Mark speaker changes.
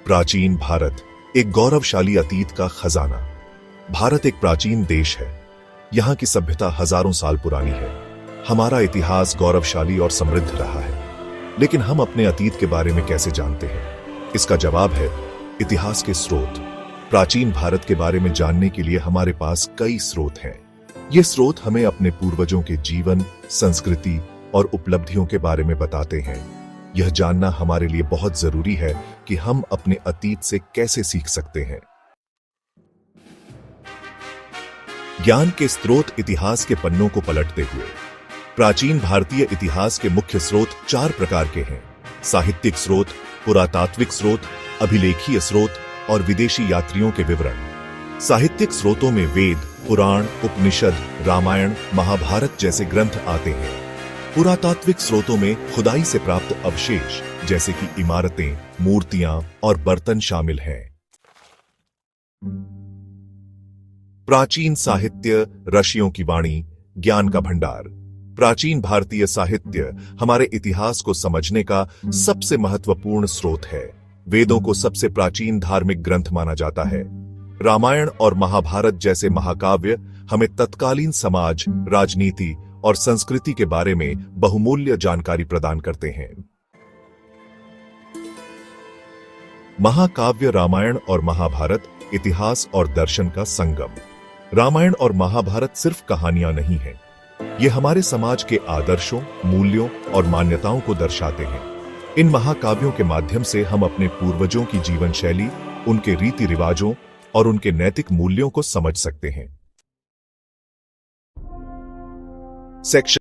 Speaker 1: प्राचीन भारत, एक गौरवशाली अतीत का खजाना। भारत एक प्राचीन देश है। यहाँ की सभ्यता हजारों साल पुरानी है। हमारा इतिहास गौरवशाली और समृद्ध रहा है। लेकिन हम अपने अतीत के बारे में कैसे जानते हैं? इसका जवाब है इतिहास के स्रोत। प्राचीन भारत के बारे में जानने के लिए हमारे पास कई स्रोत हैं। ये स्रोत हमें अपने पूर्वजों के जीवन, संस्कृति और उपलब्धियों के बारे में बताते हैं। यह जानना हमारे लिए बहुत जरूरी है कि हम अपने अतीत से कैसे सीख सकते हैं। ज्ञान के स्रोत इतिहास के पन्नों को पलटते हुए। प्राचीन भारतीय इतिहास के मुख्य स्रोत 4 प्रकार के हैं: साहित्यिक स्रोत, पुरातात्विक स्रोत, अभिलेखीय स्रोत और विदेशी यात्रियों के विवरण। साहित्यिक स्रोतों में वेद, पुराण, उपनिषद, रामायण, महाभारत जैसे ग्रंथ आते हैं। पुरातात्विक स्रोतों में खुदाई से प्राप्त अवशेष जैसे कि इमारतें, मूर्तियां और बर्तन शामिल हैं। प्राचीन साहित्य, ऋषियों की वाणी, ज्ञान का भंडार। प्राचीन भारतीय साहित्य हमारे इतिहास को समझने का सबसे महत्वपूर्ण स्रोत है। वेदों को सबसे प्राचीन धार्मिक ग्रंथ माना जाता है। रामायण और महाभारत जैसे महाकाव्य हमें तत्कालीन समाज, राजनीति और संस्कृति के बारे में बहुमूल्य जानकारी प्रदान करते हैं। महाकाव्य रामायण और महाभारत इतिहास और दर्शन का संगम। रामायण और महाभारत सिर्फ कहानियां नहीं हैं। ये हमारे समाज के आदर्शों, मूल्यों और मान्यताओं को दर्शाते हैं। इन महाकाव्यों के माध्यम से हम अपने पूर्वजों की जीवन शैली, उनके रीति रिवाजों और उनके नैतिक मूल्यों को समझ सकते हैं। सेक्शन